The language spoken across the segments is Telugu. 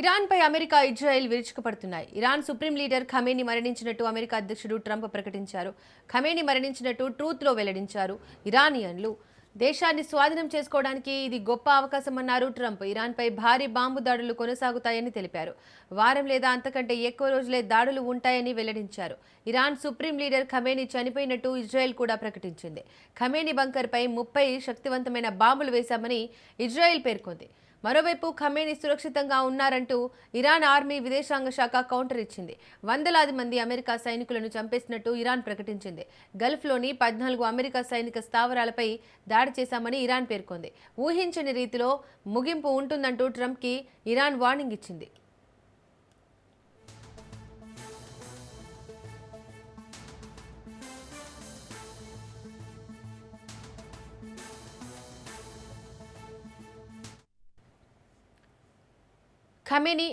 ఇరాన్పై అమెరికా, ఇజ్రాయెల్ విరుచుకుపడుతున్నాయి. ఇరాన్ సుప్రీం లీడర్ ఖమేనీ మరణించినట్టు అమెరికా అధ్యక్షుడు ట్రంప్ ప్రకటించారు. ఖమేనీ మరణించినట్టు ట్రూత్లో వెల్లడించారు. ఇరానియన్లు దేశాన్ని స్వాధీనం చేసుకోవడానికి ఇది గొప్ప అవకాశమన్నారు ట్రంప్. ఇరాన్పై భారీ బాంబు దాడులు కొనసాగుతాయని తెలిపారు. వారం లేదా అంతకంటే ఎక్కువ రోజులే దాడులు ఉంటాయని వెల్లడించారు. ఇరాన్ సుప్రీం లీడర్ ఖమేనీ చనిపోయినట్టు ఇజ్రాయెల్ కూడా ప్రకటించింది. ఖమేనీ బంకర్పై 30 శక్తివంతమైన బాంబులు వేశామని ఇజ్రాయెల్ పేర్కొంది. మరోవైపు ఖమేనీ సురక్షితంగా ఉన్నారంటూ ఇరాన్ ఆర్మీ విదేశాంగ శాఖ కౌంటర్ ఇచ్చింది. వందలాది మంది అమెరికా సైనికులను చంపేసినట్టు ఇరాన్ ప్రకటించింది. గల్ఫ్లోని 14 అమెరికా సైనిక స్థావరాలపై దాడి చేశామని ఇరాన్ పేర్కొంది. ఊహించని రీతిలో ముగింపు ఉంటుందంటూ ట్రంప్కి ఇరాన్ వార్నింగ్ ఇచ్చింది. ఖమేనీ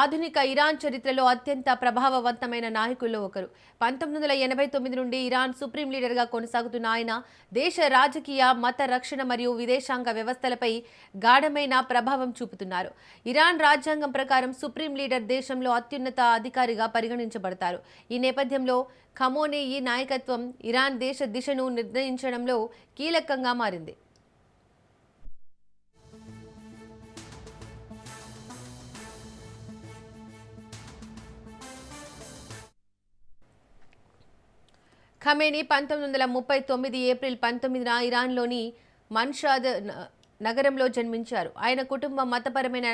ఆధునిక ఇరాన్ చరిత్రలో అత్యంత ప్రభావవంతమైన నాయకుల్లో ఒకరు. 1989 నుండి ఇరాన్ సుప్రీం లీడర్గా కొనసాగుతున్న ఆయన దేశ రాజకీయ, మత రక్షణ మరియు విదేశాంగ వ్యవస్థలపై గాఢమైన ప్రభావం చూపుతున్నారు. ఇరాన్ రాజ్యాంగం ప్రకారం సుప్రీం లీడర్ దేశంలో అత్యున్నత అధికారిగా పరిగణించబడతారు. ఈ నేపథ్యంలో ఖమేనీ నాయకత్వం ఇరాన్ దేశ దిశను నిర్ణయించడంలో కీలకంగా మారింది. ఖమేనీ 1939 ఏప్రిల్ 19న ఇరాన్లోని మన్షాద్ నగరంలో జన్మించారు. ఆయన కుటుంబం మతపరమైన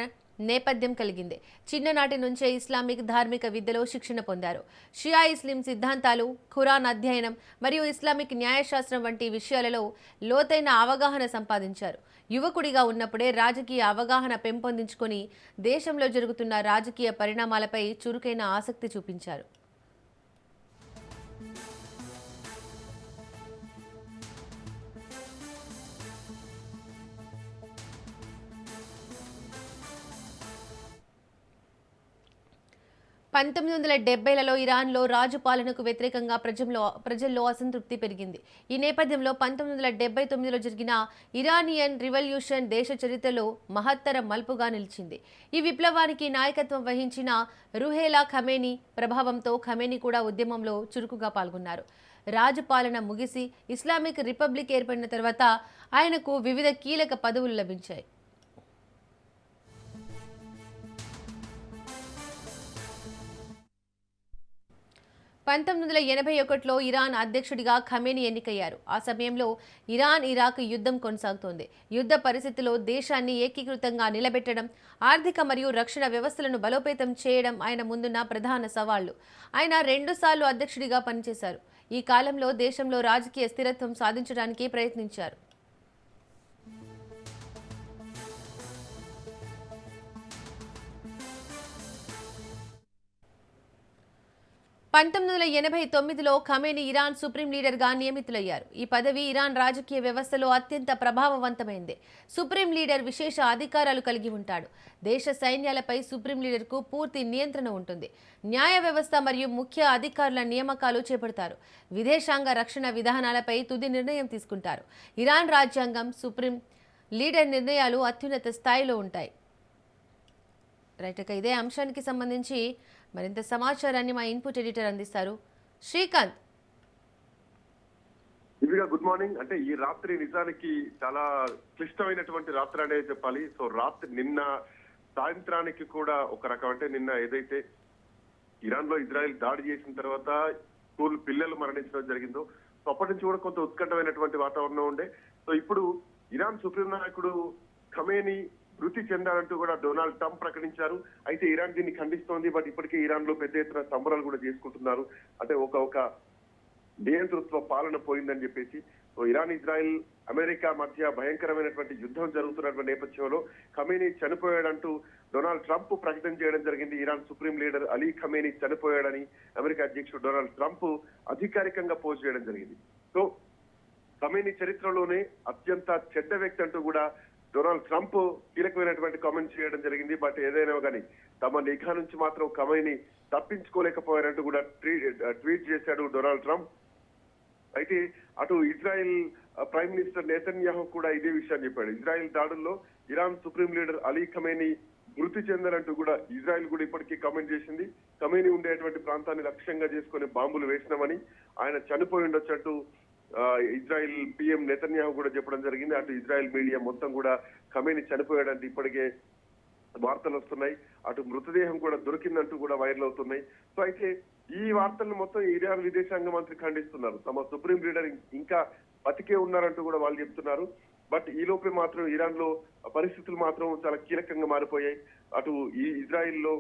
నేపథ్యం కలిగింది. చిన్ననాటి నుంచే ఇస్లామిక్ ధార్మిక విద్యలో శిక్షణ పొందారు. షియా ఇస్లాం సిద్ధాంతాలు, ఖురాన్ అధ్యయనం మరియు ఇస్లామిక్ న్యాయశాస్త్రం వంటి విషయాలలో లోతైన అవగాహన సంపాదించారు. యువకుడిగా ఉన్నప్పుడే రాజకీయ అవగాహన పెంపొందించుకొని దేశంలో జరుగుతున్న రాజకీయ పరిణామాలపై చురుకైన ఆసక్తి చూపించారు. పంతొమ్మిది వందల 1970లలో ఇరాన్లో రాజు పాలనకు వ్యతిరేకంగా ప్రజల్లో అసంతృప్తి పెరిగింది. ఈ నేపథ్యంలో 1979లో జరిగిన ఇరానియన్ రివల్యూషన్ దేశ చరిత్రలో మహత్తర మలుపుగా నిలిచింది. ఈ విప్లవానికి నాయకత్వం వహించిన రుహేలా ఖమేనీ ప్రభావంతో ఖమేనీ కూడా ఉద్యమంలో చురుకుగా పాల్గొన్నారు. రాజపాలన ముగిసి ఇస్లామిక్ రిపబ్లిక్ ఏర్పడిన తర్వాత ఆయనకు వివిధ కీలక పదవులు లభించాయి. 1981లో ఇరాన్ అధ్యక్షుడిగా ఖమేనీ ఎన్నికయ్యారు. ఆ సమయంలో ఇరాన్ ఇరాక్ యుద్ధం కొనసాగుతోంది. యుద్ధ పరిస్థితిలో దేశాన్ని ఏకీకృతంగా నిలబెట్టడం, ఆర్థిక మరియు రక్షణ వ్యవస్థలను బలోపేతం చేయడం ఆయన ముందున్న ప్రధాన సవాళ్లు. ఆయన 2 సార్లు అధ్యక్షుడిగా పనిచేశారు. ఈ కాలంలో దేశంలో రాజకీయ స్థిరత్వం సాధించడానికి ప్రయత్నించారు. 1989లో ఖమేనీ ఇరాన్ సుప్రీం లీడర్గా నియమితులయ్యారు. ఈ పదవి ఇరాన్ రాజకీయ వ్యవస్థలో అత్యంత ప్రభావవంతమైంది. సుప్రీం లీడర్ విశేష అధికారాలు కలిగి ఉంటాడు. దేశ సైన్యాలపై సుప్రీం లీడర్కు పూర్తి నియంత్రణ ఉంటుంది. న్యాయ వ్యవస్థ మరియు ముఖ్య అధికారుల నియామకాలు చేపడతారు. విదేశాంగ రక్షణ విధానాలపై తుది నిర్ణయం తీసుకుంటారు. ఇరాన్ రాజ్యాంగం, సుప్రీం లీడర్ నిర్ణయాలు అత్యున్నత స్థాయిలో ఉంటాయి. రైట్, ఇదే అంశానికి సంబంధించి మరింత సమాచారాన్ని మా ఇన్పుట్ ఎడిటర్ అందిస్తారు శ్రీకాంత్. Good morning. అంటే ఈ రాత్రి నిజానికి చాలా క్లిష్టమైనటువంటి రాత్రి అనే చెప్పాలి. సో రాత్రి నిన్న సాయంత్రానికి కూడా ఒక రకం, అంటే నిన్న ఏదైతే ఇరాన్ లో ఇజ్రాయెల్ దాడి చేసిన తర్వాత స్కూల్ పిల్లలు మరణించడం జరిగిందో, సో అప్పటి నుంచి కూడా కొంత ఉత్కంఠమైనటువంటి వాతావరణం ఉండే. సో ఇప్పుడు ఇరాన్ సుప్రీం నాయకుడు ఖమేనీ మృతి చెందాలంటూ కూడా డొనాల్డ్ ట్రంప్ ప్రకటించారు. అయితే ఇరాన్ దీన్ని ఖండిస్తోంది. బట్ ఇప్పటికే ఇరాన్ లో పెద్ద ఎత్తున సంబరాలు కూడా చేసుకుంటున్నారు. అంటే ఒక నియంతృత్వ పాలన పోయిందని చెప్పేసి. సో ఇరాన్, ఇజ్రాయెల్, అమెరికా మధ్య భయంకరమైనటువంటి యుద్ధం జరుగుతున్నటువంటి నేపథ్యంలో ఖమేనీ చనిపోయాడంటూ డొనాల్డ్ ట్రంప్ ప్రకటన చేయడం జరిగింది. Iran supreme leader Ali Khamenei చనిపోయాడని అమెరికా అధ్యక్షుడు డొనాల్డ్ ట్రంప్ అధికారికంగా పోస్ట్ చేయడం జరిగింది. సో ఖమేనీ చరిత్రలోనే అత్యంత చెడ్డ వ్యక్తి అంటూ కూడా డొనాల్డ్ ట్రంప్ కీలకమైనటువంటి కామెంట్స్ చేయడం జరిగింది. బట్ ఏదైనా కానీ తమ నిఘా నుంచి మాత్రం ఖమేనీ తప్పించుకోలేకపోయారంటూ కూడా ట్వీట్ చేశాడు డొనాల్డ్ ట్రంప్. అయితే అటు ఇజ్రాయెల్ ప్రైమ్ మినిస్టర్ నెతన్యాహు కూడా ఇదే విషయాన్ని చెప్పాడు. ఇజ్రాయెల్ దాడుల్లో Iran supreme leader Ali Khamenei మృతి చెందనంటూ కూడా ఇజ్రాయెల్ కూడా ఇప్పటికీ కమెంట్ చేసింది. ఖమేనీ ఉండేటువంటి ప్రాంతాన్ని లక్ష్యంగా చేసుకుని బాంబులు వేసినామని, ఆయన చనిపోయి ఉండొచ్చట్టు ఇజ్రాయెల్ పిఎం నెతన్యాహు కూడా చెప్పడం జరిగింది. అటు ఇజ్రాయెల్ మీడియా మొత్తం కూడా ఖమేనీ చనిపోయాడంటే ఇప్పటికే వార్తలు వస్తున్నాయి. అటు మృతదేహం కూడా దొరికిందంటూ కూడా వైరల్ అవుతున్నాయి. సో అయితే ఈ వార్తలను మొత్తం ఇరాన్ విదేశాంగ మంత్రి ఖండిస్తున్నారు. తమ సుప్రీం లీడర్ ఇంకా బతికే ఉన్నారంటూ కూడా వాళ్ళు చెప్తున్నారు. బట్ ఈ లోపే మాత్రం ఇరాన్ లో పరిస్థితులు మాత్రం చాలా కీలకంగా మారిపోయాయి. అటు ఈ ఇజ్రాయిల్లో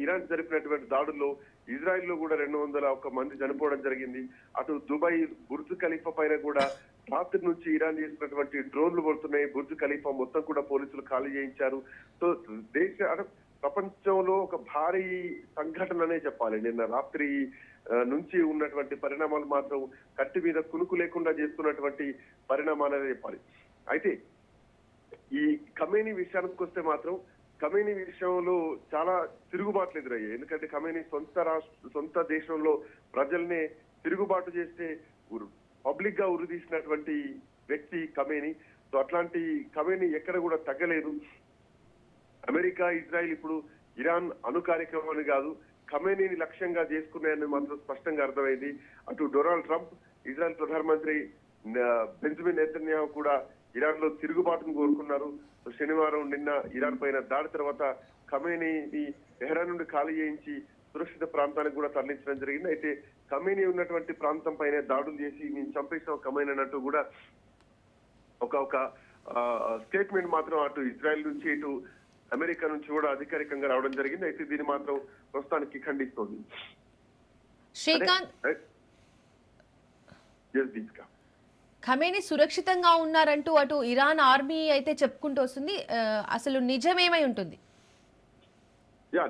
ఇరాన్ జరిపినటువంటి దాడుల్లో ఇజ్రాయిల్లో కూడా 201 మంది చనిపోవడం జరిగింది. అటు దుబాయ్ బుర్జ్ ఖలీఫా పైన కూడా రాత్రి నుంచి ఇరాన్ చేసినటువంటి డ్రోన్లు పడుతున్నాయి. బుర్జ్ ఖలీఫా మొత్తం కూడా పోలీసులు ఖాళీ చేయించారు. సో ప్రపంచంలో ఒక భారీ సంఘటననే చెప్పాలి. నిన్న రాత్రి నుంచి ఉన్నటువంటి పరిణామాలు మాత్రం కత్తి మీద కునుకు లేకుండా చేస్తున్నటువంటి పరిణామాలనే చెప్పాలి. అయితే ఈ ఖమేనీ విషయానికి వస్తే మాత్రం ఖమేనీ విషయంలో చాలా తిరుగుబాట్లు ఎదురయ్యాయి. ఎందుకంటే ఖమేనీ సొంత దేశంలో ప్రజల్నే తిరుగుబాటు చేస్తే పబ్లిక్ గా ఉరిదీసినటువంటి వ్యక్తి ఖమేనీ. సో అట్లాంటి ఖమేనీ ఎక్కడ కూడా తగ్గలేదు. అమెరికా, ఇజ్రాయిల్ ఇప్పుడు ఇరాన్ అణు కార్యక్రమాన్ని కాదు ఖమేనీని లక్ష్యంగా చేసుకున్నాయని మాత్రం స్పష్టంగా అర్థమైంది. అటు డొనాల్డ్ ట్రంప్, ఇజ్రాయెల్ ప్రధానమంత్రి బెంజమిన్ నెతన్యాహు కూడా ఇరాన్ లో తిరుగుబాటును కోరుకున్నారు. శనివారం నిన్న ఇరాన్ పైన దాడి తర్వాత ఖమేనీని టెహరాన్ నుండి ఖాళీ చేయించి సురక్షిత ప్రాంతానికి కూడా తరలించడం జరిగింది. అయితే ఖమేనీ ఉన్నటువంటి ప్రాంతం పైన దాడులు చేసి నేను చంపేసాం ఖమేనీ అన్నట్టు కూడా ఒక స్టేట్మెంట్ మాత్రం అటు ఇజ్రాయెల్ నుంచి ఇటు అమెరికా నుంచి కూడా అధికారికంగా రావడం జరిగింది. అయితే దీన్ని మాత్రం ప్రస్తుతానికి ఖండిస్తోంది. శ్రీకాంత్, ఖమేనీ సురక్షితంగా ఉన్నారంటూ అటు ఇరాన్ ఆర్మీ అయితే చెప్పుకుంటూ వస్తుంది. అసలు నిజమేమై ఉంటుంది?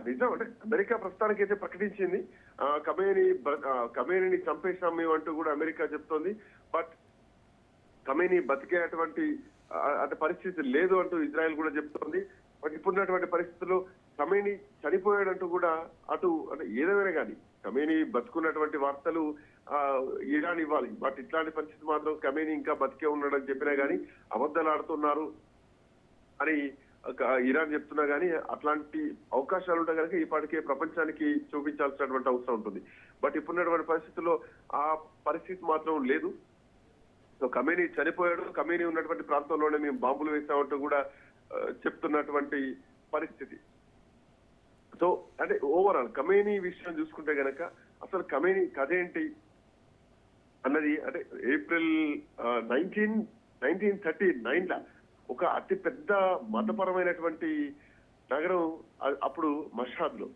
నిజం. అంటే అమెరికా ప్రస్తుతానికి అయితే ప్రకటించింది ఖమేనీని చంపేసాం మేము అంటూ కూడా అమెరికా చెప్తోంది. బట్ ఖమేనీ బతికేటువంటి పరిస్థితి లేదు అంటూ ఇజ్రాయెల్ కూడా చెప్తోంది. బట్ ఇప్పుడున్నటువంటి పరిస్థితుల్లో ఖమేనీ చనిపోయాడంటూ కూడా అటు అంటే ఏదేమైనా కానీ ఖమేనీ బతుకున్నటువంటి వార్తలు ఇరాన్ ఇవ్వాలి. బట్ ఇట్లాంటి పరిస్థితి మాత్రం ఖమేనీ ఇంకా బతికే ఉన్నాడని చెప్పినా గానీ అబద్ధాలు ఆడుతున్నారు అని ఇరాన్ చెప్తున్నా గానీ అట్లాంటి అవకాశాలు ఉంటే కనుక ఇప్పటికే ప్రపంచానికి చూపించాల్సినటువంటి అవసరం ఉంటుంది. బట్ ఇప్పుడున్నటువంటి పరిస్థితుల్లో ఆ పరిస్థితి మాత్రం లేదు. సో ఖమేనీ చనిపోయాడు, ఖమేనీ ఉన్నటువంటి ప్రాంతంలోనే మేము బాంబులు వేసామంటూ కూడా చెప్తున్నటువంటి పరిస్థితి. సో అంటే ఓవరాల్ ఖమేనీ విషయం చూసుకుంటే గనక అసలు ఖమేనీ కథ ఏంటి అన్నది అంటే ఏప్రిల్ 1939 ఒక అతి పెద్ద మతపరమైనటువంటి నగరం అప్పుడు మషాద్ లో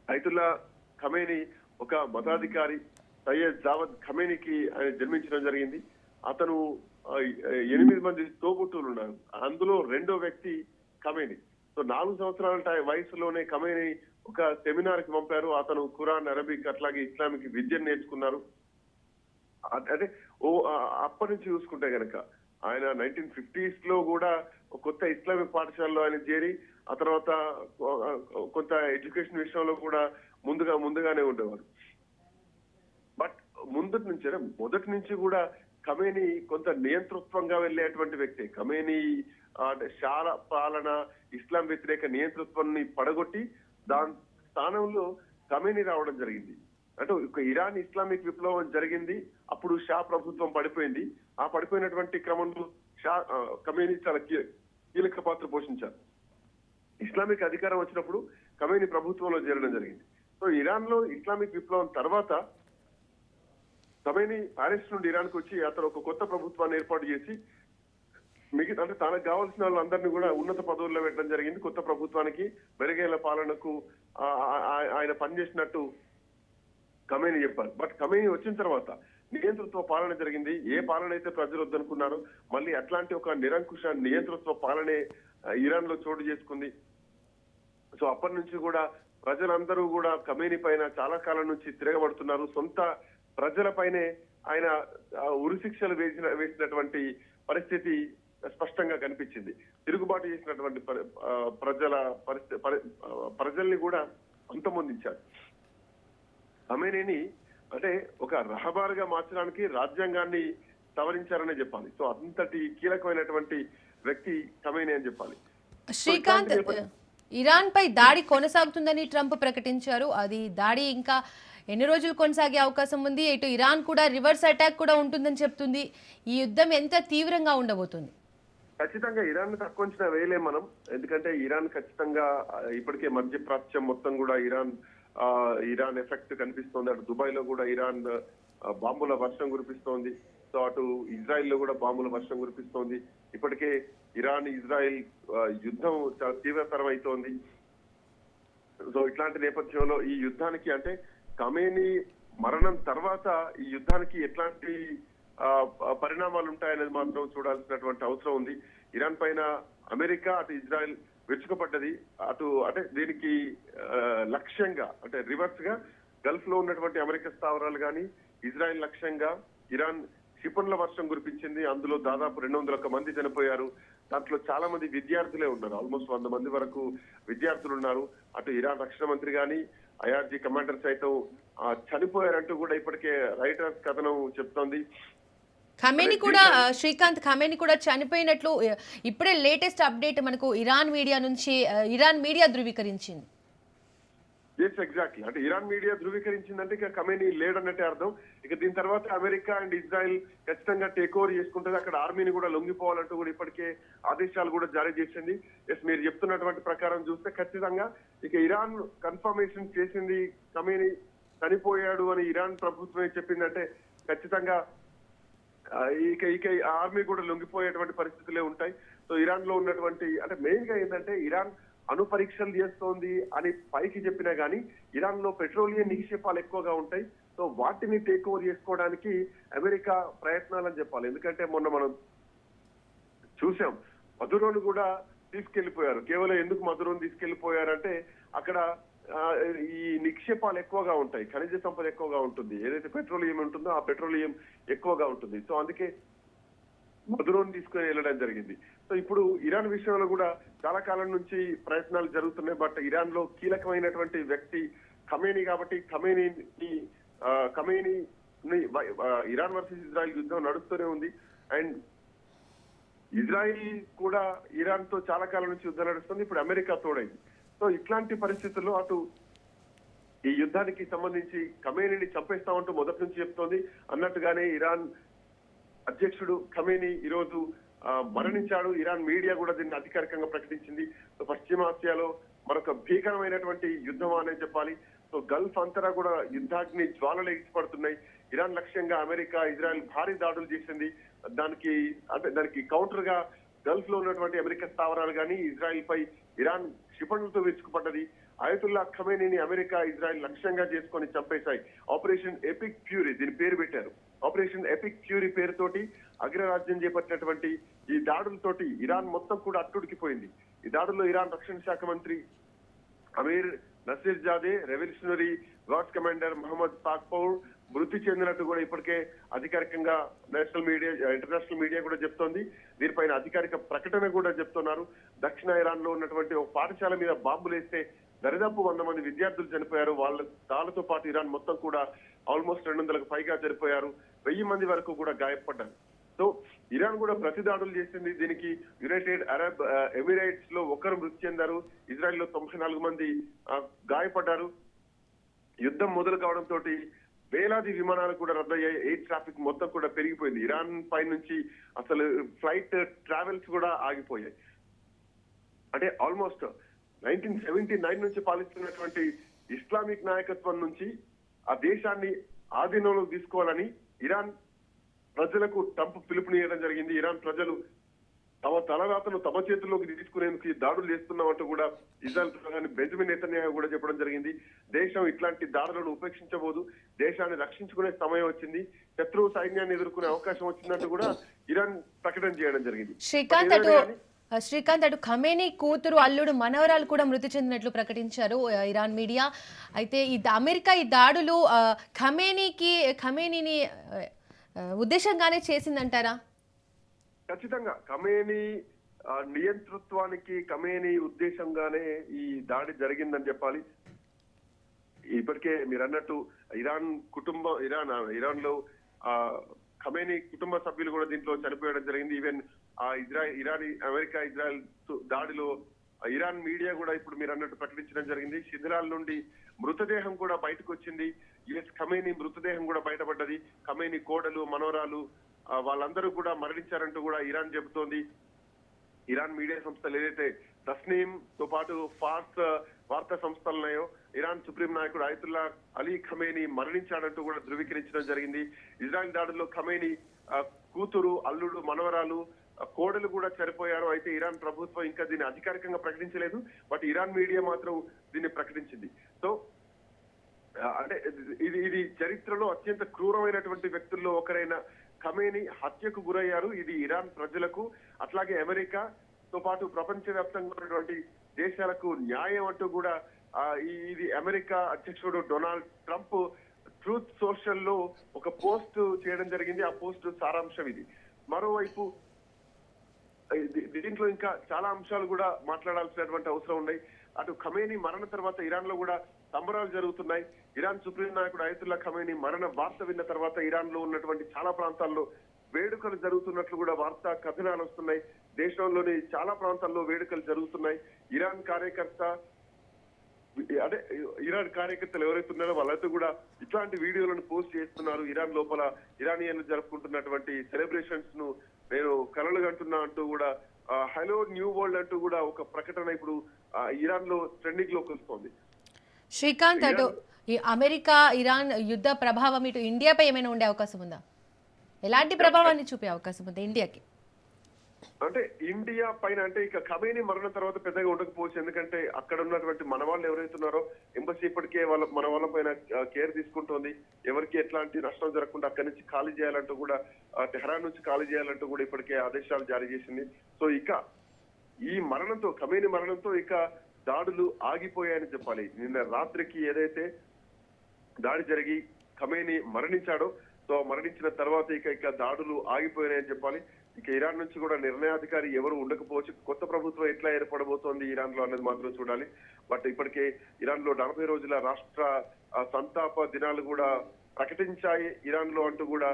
ఐతుల్లా ఖమేనీ ఒక మతాధికారి సయ్యద్ జావద్ ఖమేనీకి ఆయన జన్మించడం జరిగింది. అతను 8 మంది తోబుట్టువులు ఉన్నారు. అందులో రెండో వ్యక్తి ఖమేనీ. సో 4 సంవత్సరాల వయసులోనే ఖమేనీ ఒక సెమినార్ కి పంపారు. అతను ఖురాన్, అరబిక్ అట్లాగే ఇస్లామిక్ విద్యను నేర్చుకున్నారు. అంటే అప్పటి నుంచి చూసుకుంటే గనక ఆయన 1950s లో కూడా కొత్త ఇస్లామిక్ పాఠశాలలో ఆయన చేరి ఆ తర్వాత కొంత ఎడ్యుకేషన్ విషయంలో కూడా ముందుగానే ఉండేవారు. బట్ మొదటి నుంచి కూడా ఖమేనీ కొంత నియంతృత్వంగా వెళ్ళేటువంటి వ్యక్తి. ఖమేనీ షాల పాలన, ఇస్లాం వ్యతిరేక నియంతృత్వాన్ని పడగొట్టి దాని స్థానంలో ఖమేనీ రావడం జరిగింది. అంటే ఇరాన్ ఇస్లామిక్ విప్లవం జరిగింది, అప్పుడు షా ప్రభుత్వం పడిపోయింది. ఆ పడిపోయినటువంటి క్రమంలో ఖమేనీ చాలా కీలక పాత్ర పోషించారు. ఇస్లామిక్ అధికారం వచ్చినప్పుడు ఖమేనీ ప్రభుత్వంలో చేరడం జరిగింది. సో ఇరాన్ లో ఇస్లామిక్ విప్లవం తర్వాత ఖమేనీ ప్యారిస్ నుండి ఇరాన్ కు వచ్చి అతను ఒక కొత్త ప్రభుత్వాన్ని ఏర్పాటు చేసి మిగతా అంటే తనకు కావాల్సిన వాళ్ళందరినీ కూడా ఉన్నత పదవుల్లో పెట్టడం జరిగింది. కొత్త ప్రభుత్వానికి మెరుగైన పాలనకు ఆయన పనిచేసినట్టు ఖమేనీ చెప్పారు. బట్ ఖమేనీ వచ్చిన తర్వాత నియంతృత్వ పాలన జరిగింది. ఏ పాలన అయితే ప్రజలు వద్దనుకున్నారో మళ్ళీ అట్లాంటి ఒక నిరంకుశ నియంతృత్వ పాలనే ఇరాన్ లో చోటు చేసుకుంది. సో అప్పటి నుంచి కూడా ప్రజలందరూ కూడా ఖమేనీ పైన చాలా కాలం నుంచి తిరగబడుతున్నారు. సొంత ప్రజలపైనే ఆయన ఉరిశిక్షలు వేసినటువంటి పరిస్థితి స్పష్టంగా కనిపించింది. తిరుగుబాటు చేసినటువంటి ప్రజల్ని కూడా అంతమొందించారు. ఖమేనీని అంటే ఒక రహబారుగా మార్చడానికి రాజ్యాంగాన్ని సవరించారనే చెప్పాలి. సో అంతటి కీలకమైనటువంటి వ్యక్తి ఖమేనీ అని చెప్పాలి. శ్రీకాంత్, ఇరాన్ పై దాడి కొనసాగుతుందని ట్రంప్ ప్రకటించారు. అది దాడి ఇంకా ఎన్ని రోజులు కొనసాగే అవకాశం ఉంది? ఇటు ఇరాన్ కూడా రివర్స్ అటాక్ కూడా ఉంటుందని చెప్తుంది. ఈ యుద్ధం ఎంత తీవ్రంగా ఉండబోతుంది? ఖచ్చితంగా ఇరాన్ తక్కువ అంచనా వేయలేం మనం. ఎందుకంటే ఇరాన్ ఖచ్చితంగా ఇప్పటికే మధ్య ప్రాచ్యం మొత్తం కూడా ఇరాన్ ఎఫెక్ట్ కనిపిస్తోంది. అటు దుబాయ్ లో కూడా ఇరాన్ బాంబుల వర్షం కురిపిస్తోంది. సో అటు ఇజ్రాయెల్ లో కూడా బాంబుల వర్షం కురిపిస్తోంది. ఇప్పటికే ఇరాన్ ఇజ్రాయెల్ యుద్ధం చాలా తీవ్రతరం అవుతోంది. సో ఇట్లాంటి నేపథ్యంలో ఈ యుద్ధానికి అంటే ఖమేనీ మరణం తర్వాత ఈ యుద్ధానికి ఎట్లాంటి పరిణామాలు ఉంటాయనేది మాత్రం చూడాల్సినటువంటి అవసరం ఉంది. ఇరాన్ పైన అమెరికా అటు ఇజ్రాయెల్ విరుచుకుపడ్డది. అటు అంటే దీనికి లక్ష్యంగా అంటే రివర్స్ గా గల్ఫ్ లో ఉన్నటువంటి అమెరికా స్థావరాలు కానీ ఇజ్రాయెల్ లక్ష్యంగా ఇరాన్ క్షిపణుల వర్షం కురిపించింది. అందులో దాదాపు 200 మంది చనిపోయారు. దాంట్లో చాలా మంది విద్యార్థులే ఉన్నారు. ఆల్మోస్ట్ 100 మంది వరకు విద్యార్థులు ఉన్నారు. అటు ఇరాన్ రక్షణ మంత్రి గాని ఐఆర్జీ కమాండర్ సైతం చనిపోయారంటూ కూడా ఇప్పటికే రైటర్స్ కథనం చెప్తోంది. శ్రీకాంత్ ఖమేనీ కూడా చనిపోయినట్లు ఇప్పుడే లేటెస్ట్ అప్డేట్ మనకు ఇరాన్ మీడియా ధృవీకరించింది. Yes exactly. అంటే ఇరాన్ మీడియా ధృవీకరించిందంటే ఇక ఖమేనీ లేడన్నట్టే అర్థం. ఇక దీని తర్వాత అమెరికా అండ్ ఇజ్రాయెల్ ఖచ్చితంగా టేక్ ఓవర్ చేసుకుంటుంది. అక్కడ ఆర్మీని కూడా లొంగిపోవాలంటూ కూడా ఇప్పటికే ఆదేశాలు కూడా జారీ చేసింది. ఎస్ మీరు చెప్తున్నటువంటి ప్రకారం చూస్తే ఖచ్చితంగా ఇక ఇరాన్ కన్ఫర్మేషన్ చేసింది ఖమేనీ చనిపోయాడు అని ఇరాన్ ప్రభుత్వమే చెప్పిందంటే ఖచ్చితంగా ఇక ఆర్మీ కూడా లొంగిపోయేటువంటి పరిస్థితులే ఉంటాయి. సో ఇరాన్ లో ఉన్నటువంటి అంటే మెయిన్ గా ఏంటంటే ఇరాన్ అణు పరీక్షలు చేస్తోంది అని పైకి చెప్పినా గానీ ఇరాన్ లో పెట్రోలియం నిక్షేపాలు ఎక్కువగా ఉంటాయి. సో వాటిని టేక్ ఓవర్ చేసుకోవడానికి అమెరికా ప్రయత్నాలని చెప్పాలి. ఎందుకంటే మొన్న మనం చూసాం మధురోను కూడా తీసుకెళ్లిపోయారు. కేవలం ఎందుకు మధురోను తీసుకెళ్లిపోయారంటే అక్కడ ఈ నిక్షేపాలు ఎక్కువగా ఉంటాయి, ఖనిజ సంపద ఎక్కువగా ఉంటుంది. ఏదైతే పెట్రోలియం ఉంటుందో ఆ పెట్రోలియం ఎక్కువగా ఉంటుంది. సో అందుకే మధురోని తీసుకుని వెళ్ళడం జరిగింది. సో ఇప్పుడు ఇరాన్ విషయంలో కూడా చాలా కాలం నుంచి ప్రయత్నాలు జరుగుతున్నాయి. బట్ ఇరాన్ లో కీలకమైనటువంటి వ్యక్తి ఖమేనీ కాబట్టి ఖమేనీ ఇరాన్ వర్సెస్ ఇజ్రాయెల్ యుద్ధం నడుస్తూనే ఉంది. అండ్ ఇజ్రాయిల్ కూడా ఇరాన్ తో చాలా కాలం నుంచి యుద్ధం నడుస్తుంది. ఇప్పుడు అమెరికా తోడైంది. సో ఇట్లాంటి పరిస్థితుల్లో అటు ఈ యుద్ధానికి సంబంధించి ఖమేనీని చంపేస్తామంటూ మొదటి నుంచి చెప్తోంది. అన్నట్టుగానే ఇరాన్ అధ్యక్షుడు ఖమేనీ ఈరోజు మరణించాడు. ఇరాన్ మీడియా కూడా దీన్ని అధికారికంగా ప్రకటించింది. సో పశ్చిమాసియాలో మరొక భీకరమైనటువంటి యుద్ధం అనే చెప్పాలి. సో గల్ఫ్ అంతటా కూడా యుద్ధాగ్ని జ్వాలలు ఎగిసిపడుతున్నాయి. ఇరాన్ లక్ష్యంగా అమెరికా ఇజ్రాయెల్ భారీ దాడులు చేసింది. దానికి కౌంటర్ గా గల్ఫ్ లో ఉన్నటువంటి అమెరికా స్థావరాలు కానీ ఇజ్రాయెల్ పై ఇరాన్ క్షిపణులతో విరుచుకుపడ్డది. అయతుల్లా ఖమేనీని అమెరికా ఇజ్రాయెల్ లక్ష్యంగా చేసుకొని చంపేశాయి. ఆపరేషన్ ఎపిక్ ఫ్యూరీ దీని పేరు పెట్టారు. ఆపరేషన్ ఎపిక్ ఫ్యూరీ పేరుతోటి అగ్రరాజ్యం చేపట్టినటువంటి ఈ దాడులతోటి ఇరాన్ మొత్తం కూడా అట్టుడికిపోయింది. ఈ దాడుల్లో ఇరాన్ రక్షణ శాఖ మంత్రి Amir Nasirzadeh, revolutionary guards commander Mohammad Pakpour మృతి చెందినట్టు కూడా ఇప్పటికే అధికారికంగా ఇంటర్నేషనల్ మీడియా కూడా చెప్తోంది. దీనిపైన అధికారిక ప్రకటన కూడా చెప్తున్నారు. దక్షిణ ఇరాన్ లో ఉన్నటువంటి ఒక పాఠశాల మీద బాంబులు వేస్తే దరిదాపు 100 మంది విద్యార్థులు చనిపోయారు. వాళ్ళతో పాటు ఇరాన్ మొత్తం కూడా ఆల్మోస్ట్ 200కు పైగా చనిపోయారు. 1000 మంది వరకు కూడా గాయపడ్డారు. సో ఇరాన్ కూడా ప్రతిదాడులు చేసింది. దీనికి యునైటెడ్ అరబ్ ఎమిరేట్స్ లో 1 మృతి చెందారు. ఇజ్రాయెల్ లో 94 మంది గాయపడ్డారు. యుద్ధం మొదలు కావడంతో వేలాది విమానాలు కూడా రద్దయ్యాయి. ఎయిర్ ట్రాఫిక్ మొత్తం కూడా పెరిగిపోయింది. ఇరాన్ పై నుంచి అసలు ఫ్లైట్ ట్రావెల్స్ కూడా ఆగిపోయాయి. అంటే ఆల్మోస్ట్ 1979 నుంచి పాలిస్తున్నటువంటి ఇస్లామిక్ నాయకత్వం నుంచి ఆ దేశాన్ని ఆధీనంలోకి తీసుకోవాలని ఇరాన్ ప్రజలకు ట్రంప్ పిలుపునియడం జరిగింది. ఇరాన్ ప్రజలు తమ తలరాతను తమ చేతుల్లోకి తీసుకునేందుకు ఈ దాడులు చేస్తున్నామంటూ కూడా ఇజ్రాయెల్ ప్రధాని బెంజమిన్ నెతన్యాహు కూడా చెప్పడం జరిగింది. దేశం ఇట్లాంటి దాడులను ఉపేక్షించబోదు, దేశాన్ని రక్షించుకునే సమయం వచ్చింది, శత్రువు సైన్యాన్ని ఎదుర్కొనే అవకాశం వచ్చిందంటూ కూడా ఇరాన్ ప్రకటన చేయడం జరిగింది. శ్రీకాంత్ అటు ఖమేనీ కూతురు, అల్లుడు, మనవరాలు కూడా మృతి చెందినట్లు ప్రకటించారు ఇరాన్ మీడియా. అయితే అమెరికా ఈ దాడులు ఖమేనీని ఉద్దేశంగానే చేసిందంటారా? ఖచ్చితంగా ఖమేనీ నియంతృత్వానికి ఖమేనీ ఉద్దేశంగానే ఈ దాడి జరిగిందని చెప్పాలి. ఇప్పటికే మీరు అన్నట్టు ఇరాన్ లో ఖమేనీ కుటుంబ సభ్యులు కూడా దీంట్లో చనిపోయడం జరిగింది. ఈవెన్ ఆ అమెరికా ఇజ్రాయెల్ దాడిలో ఇరాన్ మీడియా కూడా ఇప్పుడు మీరు అన్నట్టు ప్రకటించడం జరిగింది. శిథిలాల నుండి మృతదేహం కూడా బయటకు వచ్చింది. యుఎస్ ఖమేనీ మృతదేహం కూడా బయటపడ్డది. ఖమేనీ కోడలు, మనవరాలు వాళ్ళందరూ కూడా మరణించారంటూ కూడా ఇరాన్ చెబుతోంది. ఇరాన్ మీడియా సంస్థలు ఏదైతే తస్నీం తో పాటు ఫార్స్ వార్తా సంస్థలు ఉన్నాయో, ఇరాన్ సుప్రీం నాయకుడు అయతుల్లా అలీ ఖమేనీ మరణించాడంటూ కూడా ధృవీకరించడం జరిగింది. ఇజ్రాయెల్ దాడుల్లో ఖమేనీ కూతురు, అల్లుడు, మనవరాలు, కోడలు కూడా చనిపోయారు. అయితే ఇరాన్ ప్రభుత్వం ఇంకా దీన్ని అధికారికంగా ప్రకటించలేదు. బట్ ఇరాన్ మీడియా మాత్రం దీన్ని ప్రకటించింది. సో అంటే ఇది చరిత్రలో అత్యంత క్రూరమైనటువంటి వ్యక్తుల్లో ఒకరైన ఖమేనీ హత్యకు గురయ్యారు. ఇది ఇరాన్ ప్రజలకు, అట్లాగే అమెరికాతో పాటు ప్రపంచవ్యాప్తంగా ఉన్నటువంటి దేశాలకు న్యాయం అంటూ కూడా ఇది అమెరికా అధ్యక్షుడు డొనాల్డ్ ట్రంప్ ట్రూత్ సోషల్ లో ఒక పోస్ట్ చేయడం జరిగింది. ఆ పోస్ట్ సారాంశం ఇది. మరోవైపు దీంట్లో ఇంకా చాలా అంశాలు కూడా మాట్లాడాల్సినటువంటి అవసరం ఉన్నాయి. అటు ఖమేనీ మరణ తర్వాత ఇరాన్ లో కూడా సంబరాలు జరుగుతున్నాయి. ఇరాన్ సుప్రీం నాయకుడు అయతుల్లా ఖమేనీ మరణ వార్త విన్న తర్వాత ఇరాన్ లో ఉన్నటువంటి చాలా ప్రాంతాల్లో వేడుకలు జరుగుతున్నట్లు కూడా వార్తా కథనాలు వస్తున్నాయి. దేశంలోని చాలా ప్రాంతాల్లో వేడుకలు జరుగుతున్నాయి. ఇరాన్ కార్యకర్తలు ఎవరైతే ఉన్నారో వాళ్ళైతే కూడా ఇట్లాంటి వీడియోలను పోస్ట్ చేస్తున్నారు. ఇరాన్ లోపల ఇరానియన్లు జరుపుకుంటున్నటువంటి సెలబ్రేషన్స్ ను నేను కలలు కంటున్నా అంటూ కూడా హలో న్యూ వరల్డ్ అంటూ కూడా ఒక ప్రకటన ఇప్పుడు ఇరాన్ లో ట్రెండింగ్ లోకి వస్తుంది. శ్రీకాంత్, అటు ఈ అమెరికా ఇరాన్ యుద్ధ ప్రభావం ఇటు ఇండియాపై ఏమైనా ఉండే అవకాశం ఉందా? ఎలాంటి ప్రభావాన్ని చూపే అవకాశం ఉంది ఇండియాకి? అంటే ఇండియా పైన అంటే ఇక ఖమేనీ మరణం తర్వాత పెద్దగా ఉండకపోవచ్చు. ఎందుకంటే అక్కడ ఉన్నటువంటి మన వాళ్ళు ఎవరైతే ఉన్నారో ఎంబసీ ఇప్పటికే మన వాళ్ళ పైన కేర్ తీసుకుంటోంది. ఎవరికి ఎట్లాంటి నష్టం జరగకుండా అక్కడి నుంచి ఖాళీ చేయాలంటూ కూడా, టెహరాన్ నుంచి ఖాళీ చేయాలంటూ కూడా ఇప్పటికే ఆదేశాలు జారీ చేసింది. సో ఇక ఈ మరణంతో, ఖమేనీ మరణంతో ఇక దాడులు ఆగిపోయాయని చెప్పాలి. నిన్న రాత్రికి ఏదైతే దాడి జరిగి ఖమేనీ మరణించాడో, సో మరణించిన తర్వాత ఇక దాడులు ఆగిపోయాయని చెప్పాలి. ఇక ఇరాన్ నుంచి కూడా నిర్ణయాధికారి ఎవరు ఉండకపోవచ్చు. కొత్త ప్రభుత్వం ఎట్లా ఏర్పడబోతోంది ఇరాన్ లో అనేది మాత్రం చూడాలి. బట్ ఇప్పటికే ఇరాన్ లో 40 రోజుల రాష్ట్ర సంతాప దినాలు కూడా ప్రకటించాయి ఇరాన్ లో అంటూ కూడా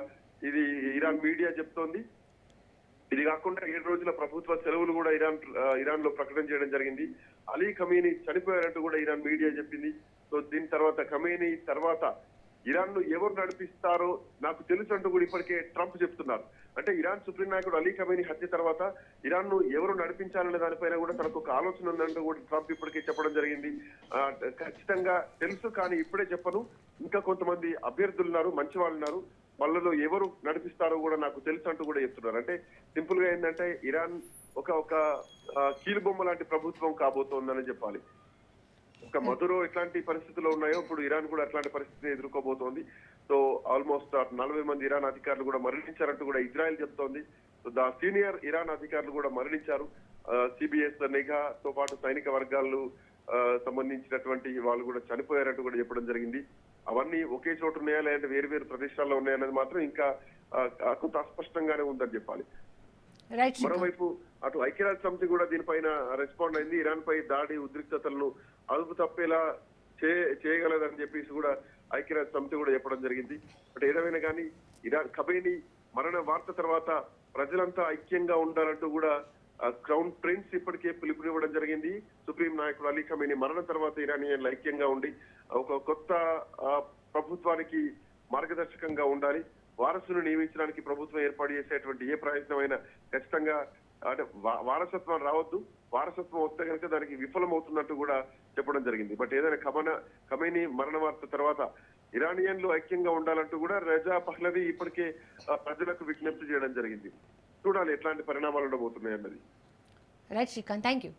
ఇది ఇరాన్ మీడియా చెప్తోంది. ఇది కాకుండా 7 రోజుల ప్రభుత్వ సెలవులు కూడా ఇరాన్ లో ప్రకటన చేయడం జరిగింది. అలీ ఖమేనీ చనిపోయారంటూ కూడా ఇరాన్ మీడియా చెప్పింది. సో దీని తర్వాత ఖమేనీ తర్వాత ఇరాన్ ను ఎవరు నడిపిస్తారో నాకు తెలుసు అంటూ కూడా ఇప్పటికే ట్రంప్ చెప్తున్నారు. అంటే ఇరాన్ సుప్రీం నాయకుడు అలీ ఖమేనీ హత్య తర్వాత ఇరాన్ ను ఎవరు నడిపించాలనే దానిపైన కూడా తనకు ఒక ఆలోచన ఉందంటూ కూడా ట్రంప్ ఇప్పటికే చెప్పడం జరిగింది. ఖచ్చితంగా తెలుసు, కానీ ఇప్పుడే చెప్పను. ఇంకా కొంతమంది అభ్యర్థులు ఉన్నారు, మంచి వాళ్ళు ఉన్నారు, వాళ్ళలో ఎవరు నడిపిస్తారో కూడా నాకు తెలుసు అంటూ కూడా చెప్తున్నారు. అంటే సింపుల్ గా ఏంటంటే ఇరాన్ ఒక కీలుబొమ్మ లాంటి ప్రభుత్వం కాబోతోందని చెప్పాలి. ఒక మధురో ఎట్లాంటి పరిస్థితుల్లో ఉన్నాయో ఇప్పుడు ఇరాన్ కూడా అట్లాంటి పరిస్థితిని ఎదుర్కోబోతోంది. సో ఆల్మోస్ట్ 40 మంది ఇరాన్ అధికారులు కూడా మరణించారంటూ కూడా ఇజ్రాయెల్ చెప్తోంది. సో సీనియర్ ఇరాన్ అధికారులు కూడా మరణించారు. సిబిఎస్ నిఘాతో పాటు సైనిక వర్గాలు సంబంధించినటువంటి వాళ్ళు కూడా చనిపోయారంటూ కూడా చెప్పడం జరిగింది. అవన్నీ ఒకే చోటు ఉన్నాయా లేదంటే వేరు వేరు ప్రదేశాల్లో ఉన్నాయనేది మాత్రం ఇంకా కొంత అస్పష్టంగానే ఉందని చెప్పాలి. మరోవైపు అటు ఐక్యరాజ్య సమితి కూడా దీనిపైన రెస్పాండ్ అయింది. ఇరాన్ పై దాడి ఉద్రిక్తతలను అదుపు తప్పేలా చేయగలదని చెప్పేసి కూడా ఐక్యరాజ్య సమితి కూడా చెప్పడం జరిగింది. బట్ ఏదేమైనా కానీ ఇరాన్ ఖమేనీ మరణ వార్త తర్వాత ప్రజలంతా ఐక్యంగా ఉండాలంటూ కూడా క్రౌన్ ప్రిన్స్ ఇప్పటికే పిలుపునివ్వడం జరిగింది. సుప్రీం నాయకుడు అలీ ఖమేనీ మరణం తర్వాత ఇరానియన్లు ఐక్యంగా ఉండి ఒక కొత్త ప్రభుత్వానికి మార్గదర్శకంగా ఉండాలి. వారసును నియమించడానికి ప్రభుత్వం ఏర్పాటు చేసేటువంటి ఏ ప్రయత్నమైనా ఖచ్చితంగా అంటే వారసత్వం రావద్దు, వారసత్వం వస్తే కనుక దానికి విఫలమవుతున్నట్టు కూడా చెప్పడం జరిగింది. బట్ ఏదైనా ఖమేనీ మరణ వార్త తర్వాత ఇరానియన్లు ఐక్యంగా ఉండాలంటూ కూడా రజా పహ్లవి ఇప్పటికే ప్రజలకు విజ్ఞప్తి చేయడం జరిగింది. చూడాలి ఎట్లాంటి పరిణామాలు ఉండబోతున్నాయి అన్నది. Right Srikanth, thank you.